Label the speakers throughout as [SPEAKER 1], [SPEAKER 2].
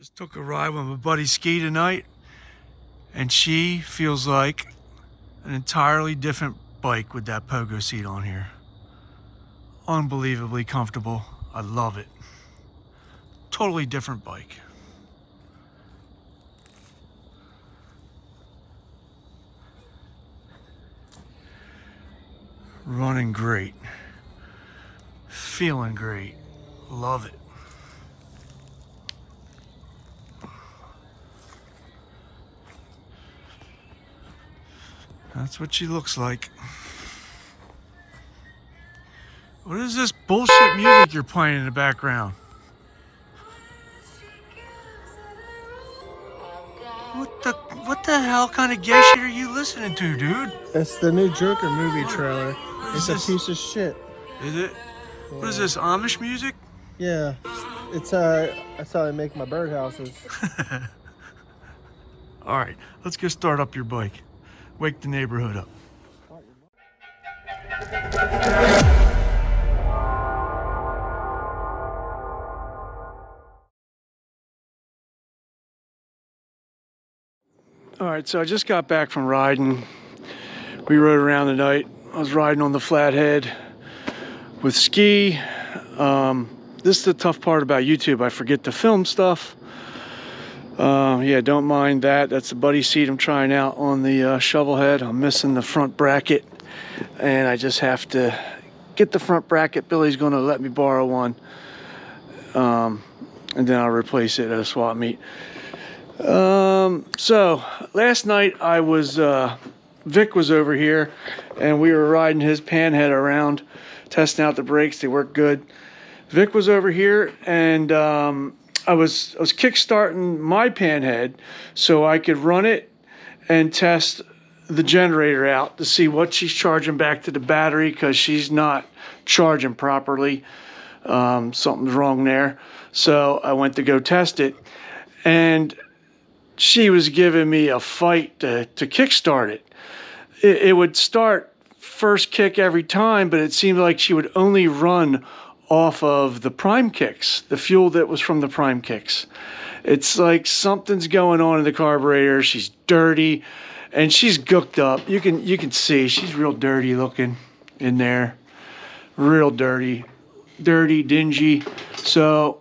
[SPEAKER 1] Just took a ride with my buddy Ski tonight, and she feels like an entirely different bike with that pogo seat on here. Unbelievably comfortable. I love it. Totally different bike. Running great. Feeling great. Love it. That's what she looks like. What is this bullshit music you're playing in the background? What the hell kind of gay shit are you listening to, dude?
[SPEAKER 2] It's the new Joker movie trailer. It's a
[SPEAKER 1] this?
[SPEAKER 2] piece of shit.
[SPEAKER 1] Is it? Yeah. What is this, Amish music?
[SPEAKER 2] Yeah. It's that's how I make my birdhouses.
[SPEAKER 1] All right, let's go start up your bike. Wake the neighborhood up. All right, so I just got back from riding. We rode around the night. I was riding on the Flathead with Ski. This is the tough part about YouTube. I forget to film stuff. Yeah, don't mind that. That's the buddy seat I'm trying out on the shovel head. I'm missing the front bracket, and I just have to get the front bracket. Billy's going to let me borrow one, and then I'll replace it at a swap meet. So last night I was Vic was over here, and we were riding his Panhead around, testing out the brakes. They work good. Vic was over here, and I was kick-starting my Panhead so I could run it and test the generator out to see what she's charging back to the battery, because she's not charging properly. Something's wrong there. So I went to go test it, and she was giving me a fight to kickstart it. It would start first kick every time, but it seemed like she would only run off of the prime kicks, the fuel that was from the prime kicks. It's like something's going on in the carburetor. She's dirty, and she's gooked up. You can see she's real dirty looking in there, real dirty, dingy. So,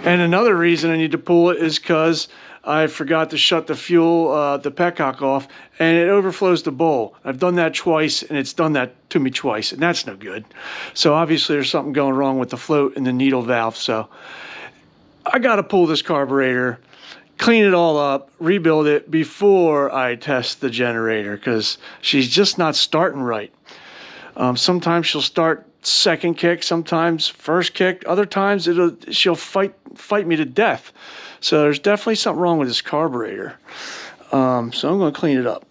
[SPEAKER 1] and another reason I need to pull it is because I forgot to shut the fuel, the petcock off, and it overflows the bowl. I've done that twice, and it's done that to me twice, and that's no good. So obviously there's something going wrong with the float and the needle valve. So I got to pull this carburetor, clean it all up, rebuild it before I test the generator, because she's just not starting right. Sometimes she'll start second kick, sometimes first kick. Other times she'll fight me to death. So there's definitely something wrong with this carburetor. So I'm going to clean it up.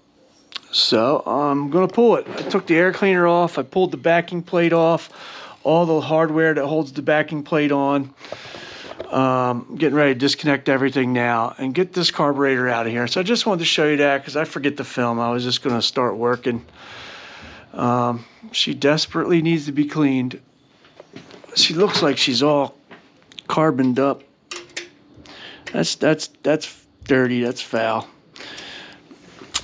[SPEAKER 1] So I'm going to pull it. I took the air cleaner off. I pulled the backing plate off, all the hardware that holds the backing plate on. Getting ready to disconnect everything now and get this carburetor out of here. So I just wanted to show you that because I forget to film. I was just going to start working. She desperately needs to be cleaned. She looks like she's all carboned up. That's dirty. That's foul.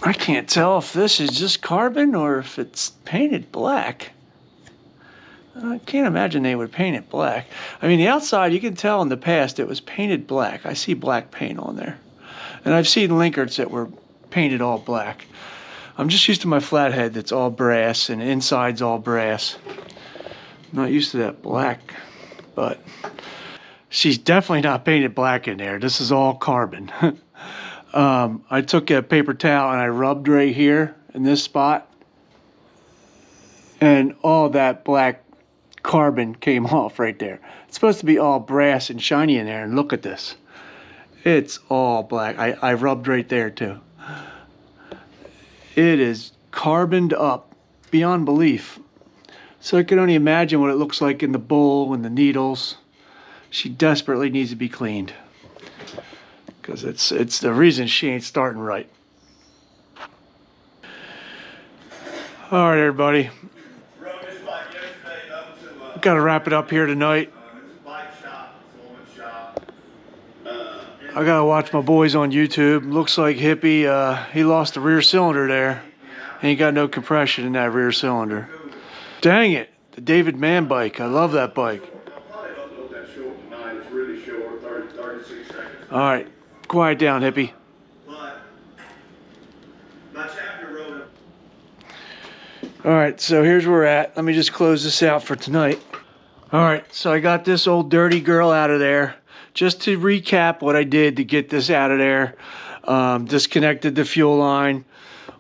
[SPEAKER 1] I can't tell if this is just carbon or if it's painted black. I can't imagine they would paint it black. I mean, the outside, you can tell in the past it was painted black. I see black paint on there. And I've seen Linkarts that were painted all black. I'm just used to my Flathead that's all brass and inside's all brass. I'm not used to that black, but she's definitely not painted black in there. This is all carbon. I took a paper towel and I rubbed right here in this spot, and all that black carbon came off right there. It's supposed to be all brass and shiny in there, and look at this. It's all black. I rubbed right there too. It is carboned up beyond belief. So I can only imagine what it looks like in the bowl and the needles. She desperately needs to be cleaned, because it's the reason she ain't starting right. All right, everybody. Got to wrap it up here tonight. I gotta watch my boys on YouTube. Looks like Hippie, he lost the rear cylinder there. Ain't got no compression in that rear cylinder. Dang it, the David Mann bike. I love that bike. All right, quiet down, Hippie. All right, so here's where we're at. Let me just close this out for tonight. All right, so I got this old dirty girl out of there. Just to recap what I did to get this out of there. Disconnected the fuel line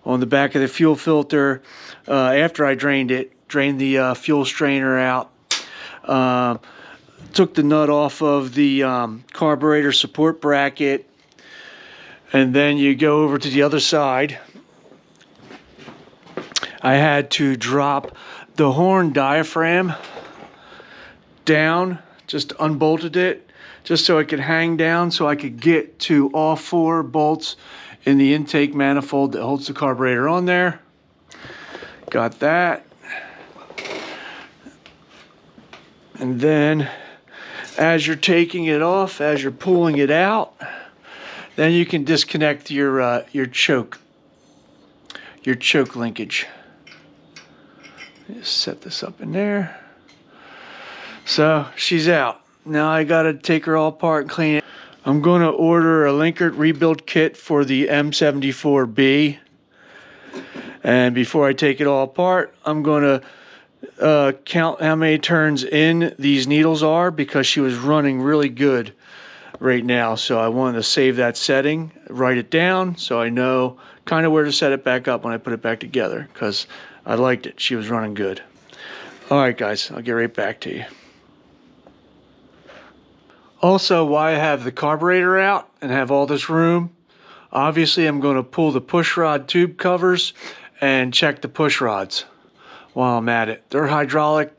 [SPEAKER 1] on the back of the fuel filter after I drained the fuel strainer out. Took the nut off of the carburetor support bracket, and then you go over to the other side. I had to drop the horn diaphragm down, just unbolted it, just so it could hang down so I could get to all 4 bolts in the intake manifold that holds the carburetor on there. Got that. And then as you're taking it off, as you're pulling it out, then you can disconnect your choke linkage. Just set this up in there. So she's out. Now I gotta take her all apart and clean it. I'm gonna order a linker rebuild kit for the M74B. And before I take it all apart, I'm gonna count how many turns in these needles are, because she was running really good right now. So I wanted to save that setting, write it down so I know kind of where to set it back up when I put it back together, because I liked it. She was running good. All right, guys, I'll get right back to you. Also, why I have the carburetor out and have all this room, obviously I'm going to pull the push rod tube covers and check the push rods while I'm at it. They're hydraulic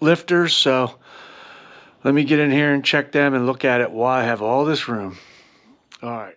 [SPEAKER 1] lifters, so let me get in here and check them and look at it while I have all this room. All right.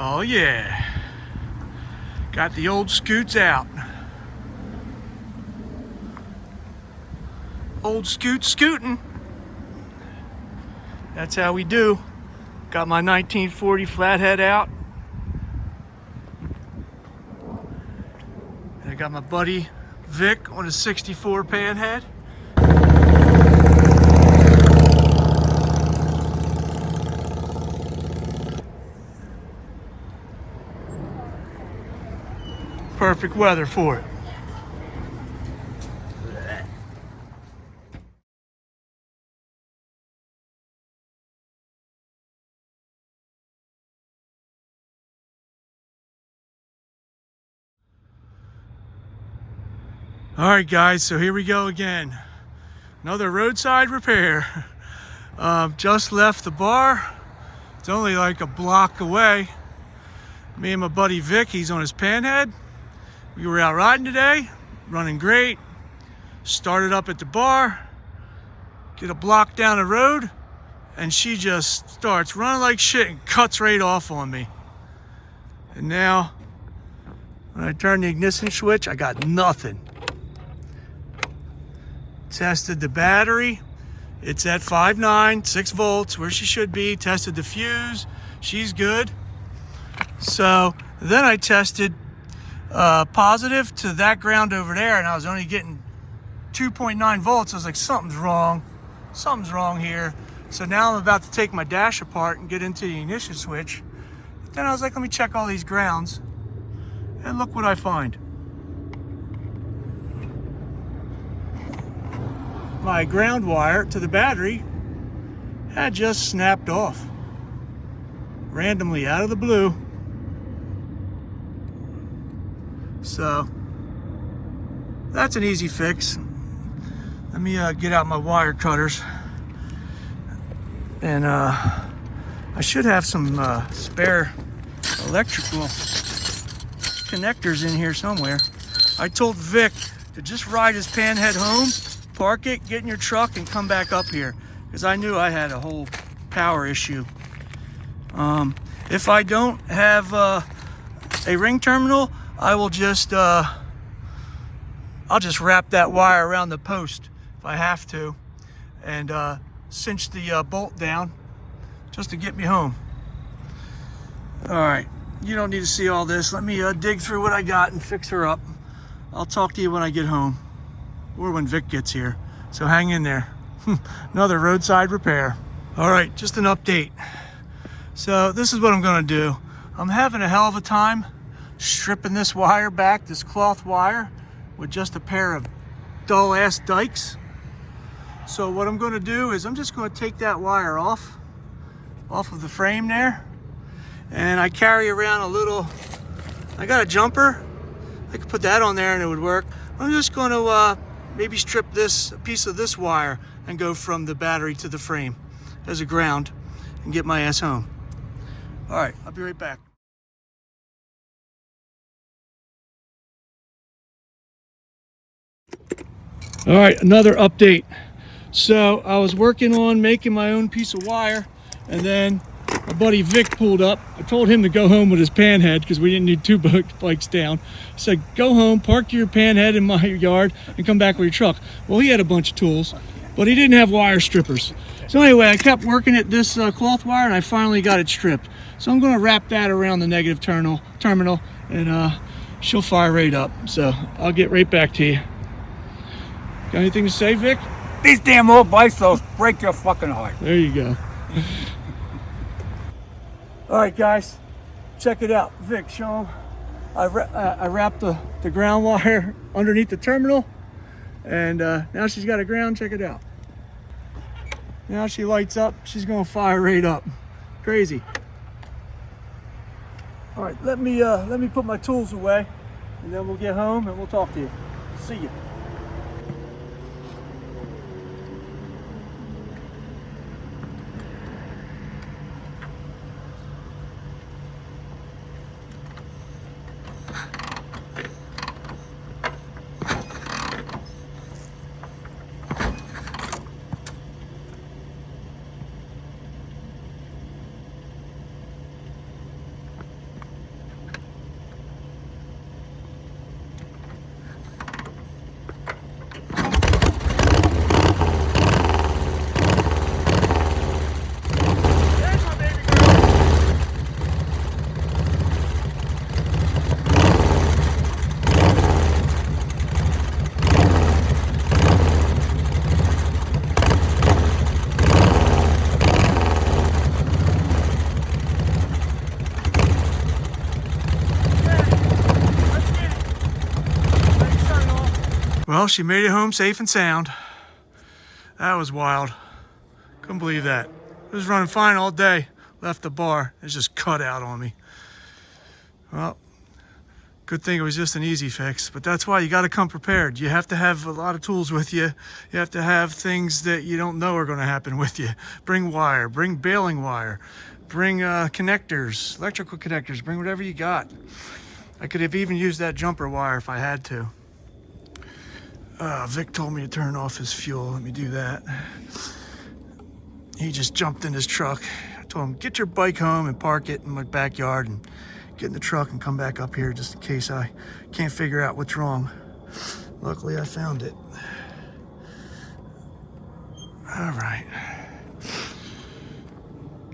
[SPEAKER 1] Oh yeah, got the old scoots out. Old scoot scooting. That's how we do. Got my 1940 Flathead out. And I got my buddy Vic on a 64 Panhead. Perfect weather for it. All right, guys, so here we go again. Another roadside repair. Just left the bar. It's only like a block away. Me and my buddy Vic, he's on his Panhead. We were out riding today, running great. Started up at the bar, get a block down the road, and she just starts running like shit and cuts right off on me. And now, when I turn the ignition switch, I got nothing. Tested the battery. It's at 5.9, 6 volts, where she should be. Tested the fuse. She's good. So then I tested positive to that ground over there, and I was only getting 2.9 volts. I was like, something's wrong. Something's wrong here. So now I'm about to take my dash apart and get into the ignition switch. But then I was like, let me check all these grounds. And look what I find. My ground wire to the battery had just snapped off. Randomly, out of the blue. So, that's an easy fix. Let me get out my wire cutters. And I should have some spare electrical connectors in here somewhere. I told Vic to just ride his Panhead home, park it, get in your truck, and come back up here, because I knew I had a whole power issue. If I don't have a ring terminal, I will just I'll just wrap that wire around the post if I have to, and cinch the bolt down just to get me home. All right, you don't need to see all this. Let me dig through what I got and fix her up. I'll talk to you when I get home, or when Vic gets here. So hang in there. Another roadside repair. All right, just an update. So this is what I'm gonna do. I'm having a hell of a time stripping this wire back, this cloth wire, with just a pair of dull ass dikes. So what I'm gonna do is I'm just gonna take that wire off of the frame there. And I carry around a little, I got a jumper. I could put that on there and it would work. I'm just gonna maybe strip this piece of this wire and go from the battery to the frame as a ground and get my ass home. All right, I'll be right back. All right, another update. So I was working on making my own piece of wire, and then my buddy Vic pulled up. I told him to go home with his Panhead because we didn't need two bikes down. I said, go home, park your Panhead in my yard, and come back with your truck. Well, he had a bunch of tools, but he didn't have wire strippers. So anyway, I kept working at this cloth wire, and I finally got it stripped. So I'm gonna wrap that around the negative terminal, and she'll fire right up. So I'll get right back to you. Got anything to say, Vic?
[SPEAKER 3] These damn old bikes will break your fucking heart.
[SPEAKER 1] There you go. All right, guys, check it out. Vic, show them. I wrapped the ground wire underneath the terminal, and now she's got a ground. Check it out. Now she lights up. She's gonna fire right up. Crazy. All right, let me put my tools away, and then we'll get home and we'll talk to you. See you. Well, she made it home safe and sound. That was wild. Couldn't believe that. It was running fine all day. Left the bar. It's just cut out on me. Well, good thing it was just an easy fix. But that's why you got to come prepared. You have to have a lot of tools with you. You have to have things that you don't know are going to happen with you. Bring wire. Bring baling wire. bring connectors, electrical connectors, bring whatever you got. I could have even used that jumper wire if I had to. Vic told me to turn off his fuel. Let me do that. He just jumped in his truck. I told him, get your bike home and park it in my backyard and get in the truck and come back up here just in case I can't figure out what's wrong. Luckily, I found it. All right.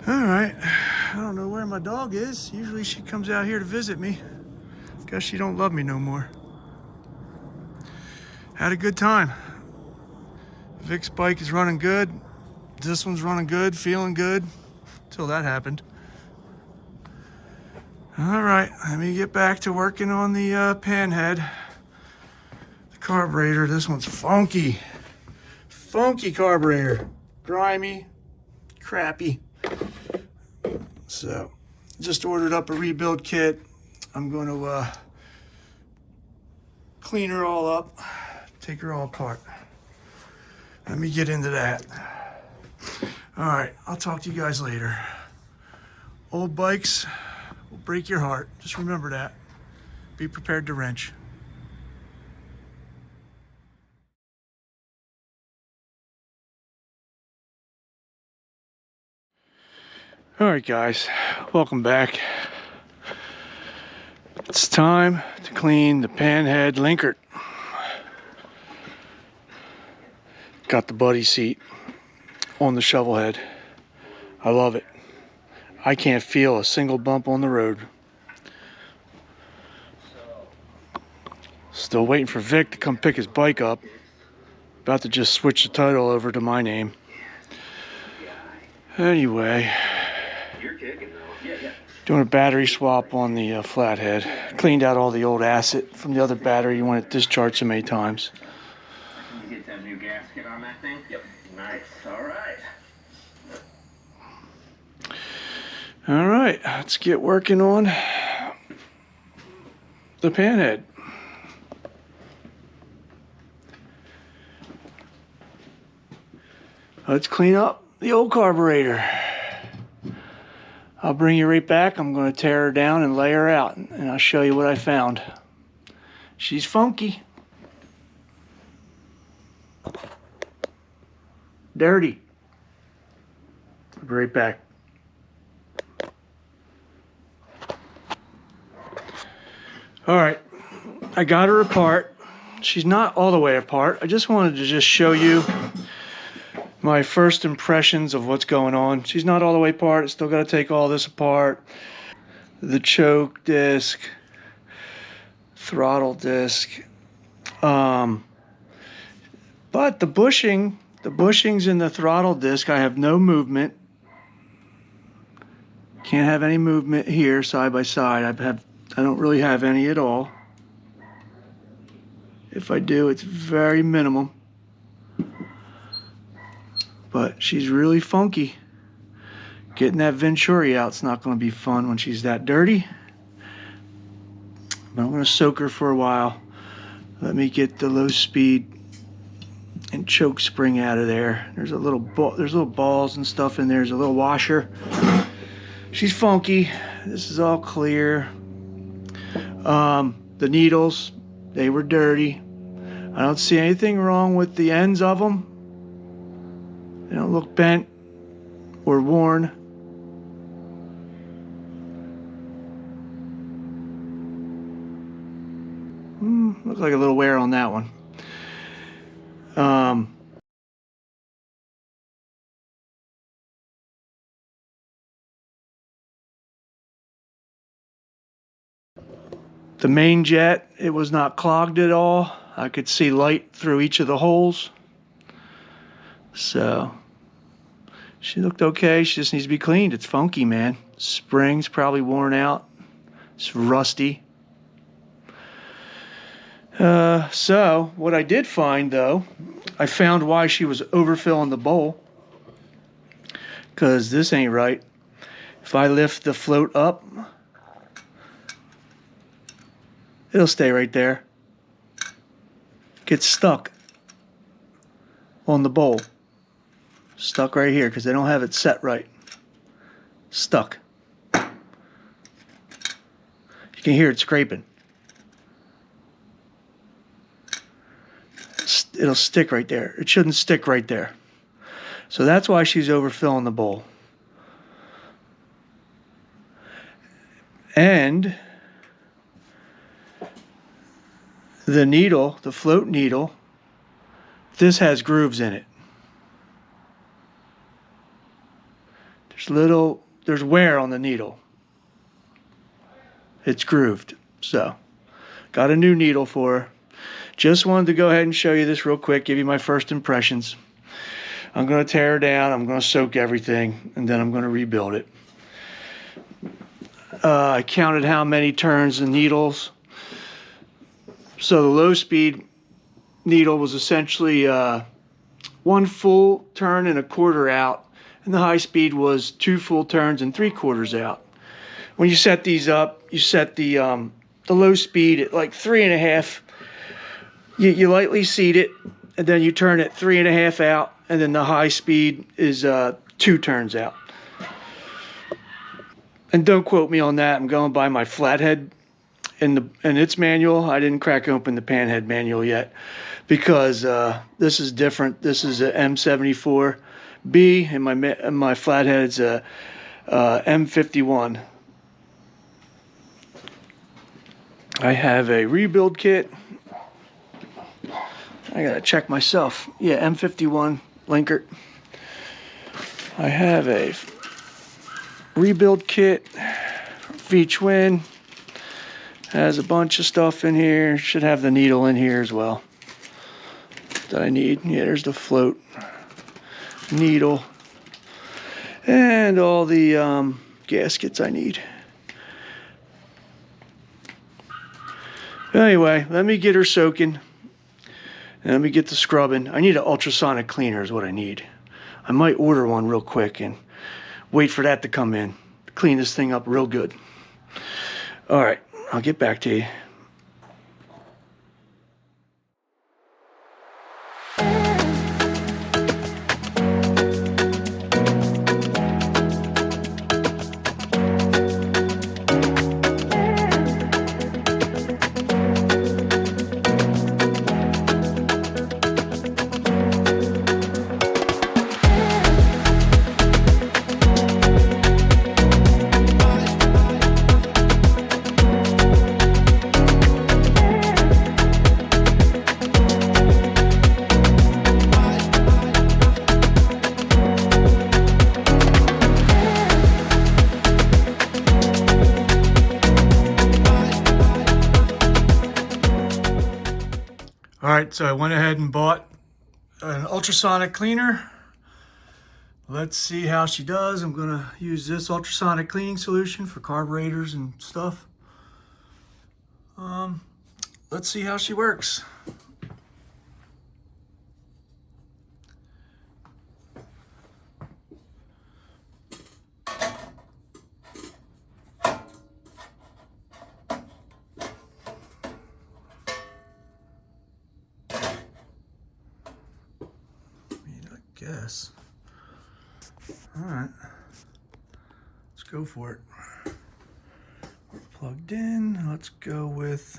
[SPEAKER 1] All right. I don't know where my dog is. Usually she comes out here to visit me. Guess she don't love me no more. Had a good time. Vic's bike is running good. This one's running good, feeling good. Until that happened. All right, let me get back to working on the Panhead. The carburetor, this one's funky. Funky carburetor. Grimy, crappy. So, just ordered up a rebuild kit. I'm going to clean her all up, take her all apart. Let me get into that. All right, I'll talk to you guys later. Old bikes will break your heart. Just remember that. Be prepared to wrench. All right, guys, welcome back. It's time to clean the Panhead linkert. Got the buddy seat on the shovel head. I love it. I can't feel a single bump on the road. Still waiting for Vic to come pick his bike up. About to just switch the title over to my name. Anyway, doing a battery swap on the Flathead. Cleaned out all the old acid from the other battery when it discharged so many times.
[SPEAKER 4] You get that new gasket on that thing? Yep. Nice. All right.
[SPEAKER 1] All right, let's get working on the Panhead. Let's clean up the old carburetor. I'll bring you right back. I'm going to tear her down and lay her out, and I'll show you what I found. She's funky. Dirty. I'll be right back. All right, I got her apart. She's not all the way apart. I just wanted to just show you my first impressions of what's going on. She's not all the way apart. I still got to take all this apart. The choke disc, throttle disc. But the bushings in the throttle disc, I have no movement. Can't have any movement here side by side. I don't really have any at all. If I do, it's very minimum. But she's really funky. Getting that Venturi out's not going to be fun when she's that dirty. But I'm going to soak her for a while. Let me get the low speed and choke spring out of there. There's little balls and stuff in there. There's a little washer. She's funky. This is all clear. The needles, they were dirty. I don't see anything wrong with the ends of them. They don't look bent or worn. Looks like a little wear on that one. The main jet, it was not clogged at all. I could see light through each of the holes. So, she looked okay. She just needs to be cleaned. It's funky, man. Spring's probably worn out. It's rusty. So, what I did find, though, I found why she was overfilling the bowl. Because this ain't right. If I lift the float up, it'll stay right there. Gets stuck on the bowl. Stuck right here because they don't have it set right. stuck. You can hear it scraping. It'll stick right there. It shouldn't stick right there. So that's why she's overfilling the bowl. And the needle, the float needle, this has grooves in it. There's wear on the needle. It's grooved. So, got a new needle for her. Just wanted to go ahead and show you this real quick, give you my first impressions. I'm going to tear her down, I'm going to soak everything, and then I'm going to rebuild it. I counted how many turns the needles. So the low speed needle was essentially 1 full turn and 1/4 out, and the high speed was 2 full turns and 3/4 out. When you set these up, you set the low speed at like 3.5. You lightly seat it, and then you turn it 3.5 out, and then the high speed is 2 turns out. And don't quote me on that. I'm going by my Flathead in its manual. I didn't crack open the Panhead manual yet because this is different. This is a M74B, and my Flathead's a M51. I have a rebuild kit. I gotta check myself. Yeah, M51 Linkert. I have a rebuild kit from Beachwind. Has a bunch of stuff in here. Should have the needle in here as well that I need. Yeah, there's the float needle and all the gaskets I need. Anyway, let me get her soaking and let me get the scrubbing. I need an ultrasonic cleaner is what I need. I might order one real quick and wait for that to come in. Clean this thing up real good. All right, I'll get back to you. All right, so I went ahead and bought an ultrasonic cleaner. Let's see how she does. I'm gonna use this ultrasonic cleaning solution for carburetors and stuff. Let's see how she works. Guess. All right, let's go for it. We're plugged in. Let's go with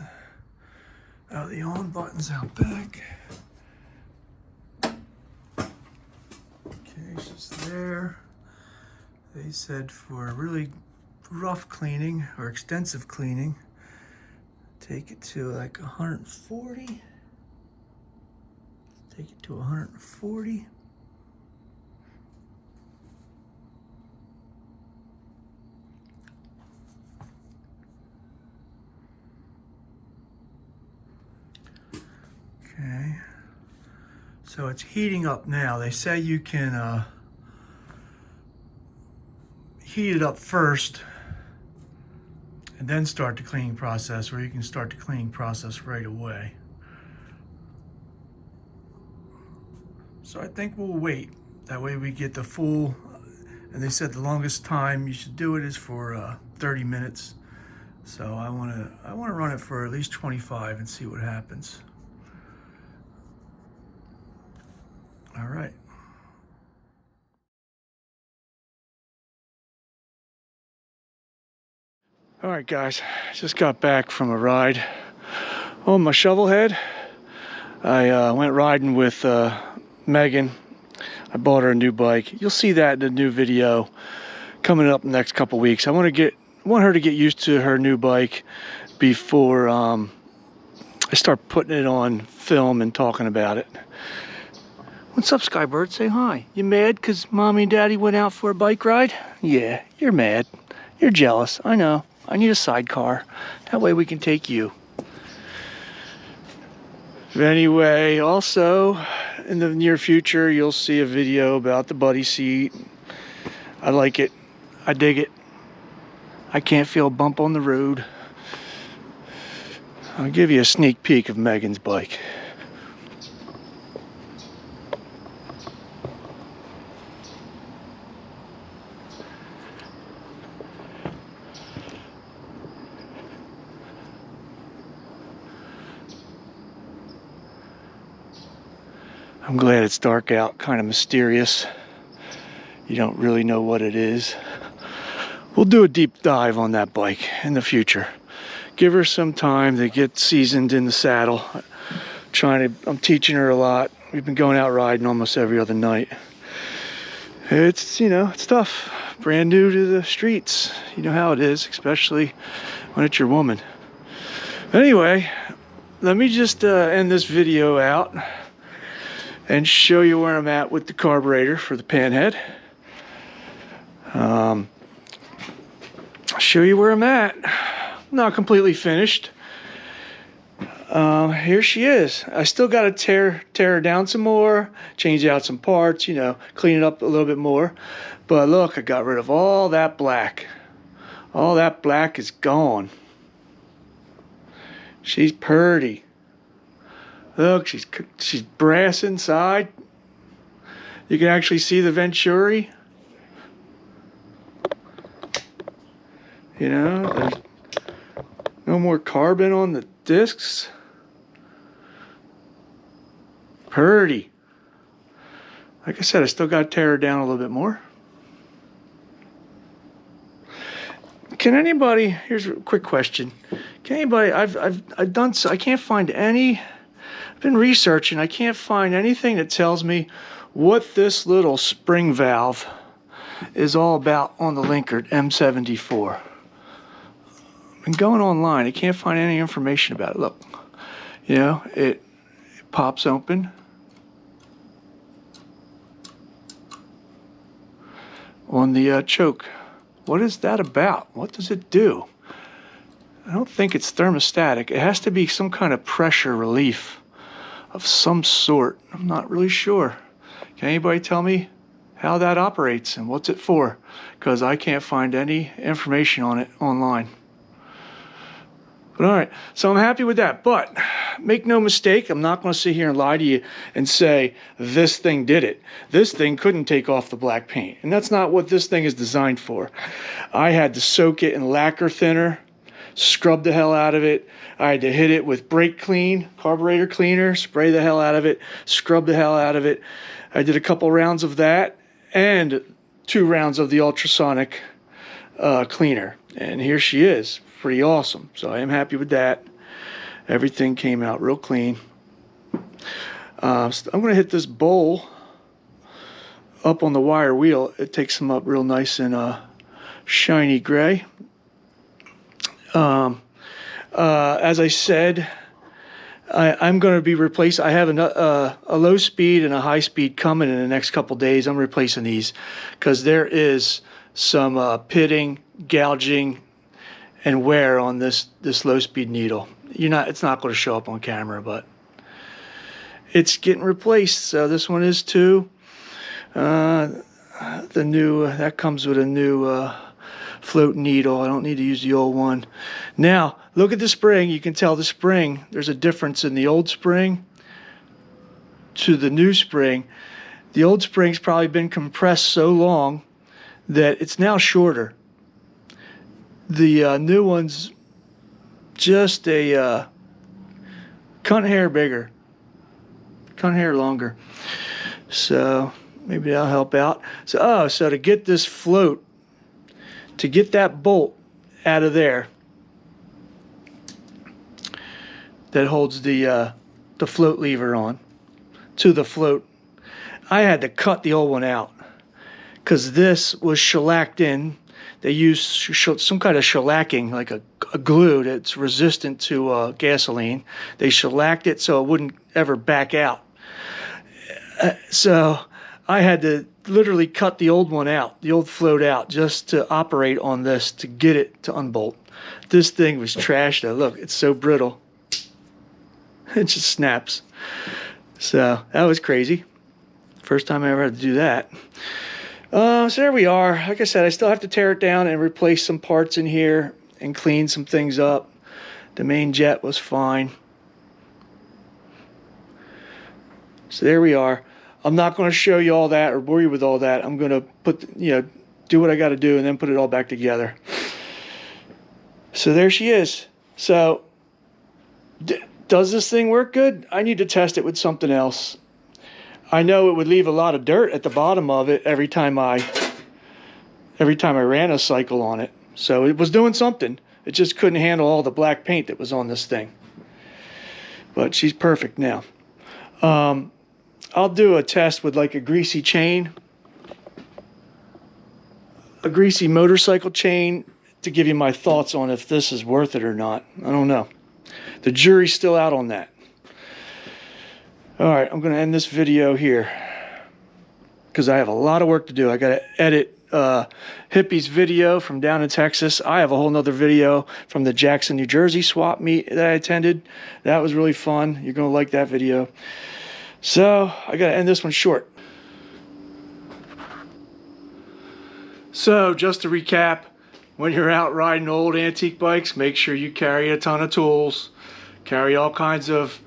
[SPEAKER 1] the on button's out back. Okay, she's there. They said for really rough cleaning or extensive cleaning, take it to like 140. Take it to 140. Okay, so it's heating up now. They say you can heat it up first and then start the cleaning process, or you can start the cleaning process right away. So I think we'll wait. That way we get the full, and they said the longest time you should do it is for 30 minutes. So I wanna run it for at least 25 and see what happens. All right. All right, guys, just got back from a ride on my shovel head. I went riding with Megan. I bought her a new bike. You'll see that in the new video coming up in the next couple weeks. I want her to get used to her new bike before I start putting it on film and talking about it. What's up, Skybird? Say hi. You mad because Mommy and Daddy went out for a bike ride? Yeah, you're mad. You're jealous. I know. I need a sidecar. That way we can take you. Anyway, also, in the near future, you'll see a video about the buddy seat. I like it. I dig it. I can't feel a bump on the road. I'll give you a sneak peek of Megan's bike. I'm glad it's dark out, kind of mysterious. You don't really know what it is. We'll do a deep dive on that bike in the future. Give her some time to get seasoned in the saddle. I'm teaching her a lot. We've been going out riding almost every other night. It's, it's tough. Brand new to the streets. You know how it is, especially when it's your woman. Anyway, let me just end this video out and show you where I'm at with the carburetor for the Panhead. I'll show you where I'm at. Not completely finished. Here she is. I still got to tear her down some more, change out some parts, clean it up a little bit more. But look, I got rid of all that black. All that black is gone. She's pretty. Look, she's brass inside. You can actually see the venturi. There's no more carbon on the discs. Pretty. Like I said, I still got to tear her down a little bit more. Can anybody? Here's a quick question. Can anybody? I've done so. I can't find any. I've been researching. I can't find anything that tells me what this little spring valve is all about on the Linkert M74. I've been going online. I can't find any information about it. Look, it pops open. On the choke. What is that about? What does it do? I don't think it's thermostatic. It has to be some kind of pressure relief of some sort. I'm not really sure. Can anybody tell me how that operates and what's it for? Because I can't find any information on it online. But all right, so I'm happy with that. But make no mistake, I'm not going to sit here and lie to you and say this thing did it. This thing couldn't take off the black paint. And that's not what this thing is designed for. I had to soak it in lacquer thinner, scrub the hell out of it. I had to hit it with brake clean, carburetor cleaner, spray the hell out of it, scrub the hell out of it. I did a couple rounds of that and 2 rounds of the ultrasonic cleaner. And here she is. Pretty awesome. So I am happy with that. Everything came out real clean. So I'm going to hit this bowl up on the wire wheel. It takes them up real nice and shiny gray. As I said, I'm going to be replaced. I have a low speed and a high speed coming in the next couple days. I'm replacing these because there is some pitting, gouging, and wear on this low speed needle. It's not going to show up on camera, but it's getting replaced. So this one is too. The new that comes with a new float needle. I don't need to use the old one. Now look at the spring. You can tell the spring. There's a difference in the old spring to the new spring. The old spring's probably been compressed so long that it's now shorter. The new one's just a cunt hair bigger, cunt hair longer. So maybe that'll help out. So to get this float, to get that bolt out of there, that holds the float lever on to the float. I had to cut the old one out because this was shellacked in. They used some kind of shellacking, like a glue that's resistant to gasoline. They shellacked it so it wouldn't ever back out. So I had to literally cut the old one out, the old float out, just to operate on this, to get it to unbolt. This thing was trash though. Look, it's so brittle. It just snaps. So that was crazy. First time I ever had to do that. So there we are. Like I said, I still have to tear it down and replace some parts in here and clean some things up. The main jet was fine. So there we are. I'm not going to show you all that or bore you with all that. I'm going to do what I got to do and then put it all back together. So there she is. So does this thing work good? I need to test it with something else. I know it would leave a lot of dirt at the bottom of it every time I ran a cycle on it. So it was doing something. It just couldn't handle all the black paint that was on this thing. But she's perfect now. I'll do a test with like a greasy chain, a greasy motorcycle chain, to give you my thoughts on if this is worth it or not. I don't know. The jury's still out on that. All right, I'm going to end this video here because I have a lot of work to do. I got to edit Hippie's video from down in Texas. I have a whole nother video from the Jackson, New Jersey swap meet that I attended. That was really fun. You're going to like that video. So I got to end this one short. So just to recap, when you're out riding old antique bikes, make sure you carry a ton of tools. Carry all kinds of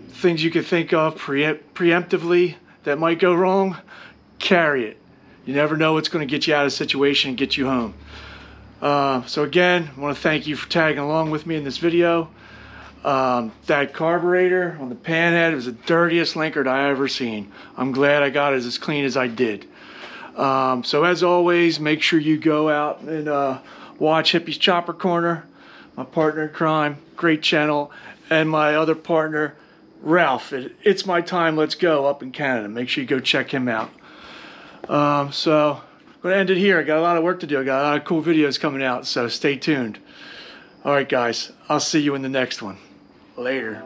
[SPEAKER 1] things you could think of preemptively that might go wrong. Carry it. You never know what's going to get you out of the situation and get you home. So again, I want to thank you for tagging along with me in this video. That carburetor on the Panhead was the dirtiest linkard I ever seen. I'm glad I got it as clean as I did. So as always, make sure you go out and watch Hippie's Chopper Corner, my partner in crime, great channel, and my other partner, Ralph. It's My Time, Let's Go up in Canada. Make sure you go check him out. So I'm going to end it here. I got a lot of work to do. I got a lot of cool videos coming out, so stay tuned. All right, guys. I'll see you in the next one. Later.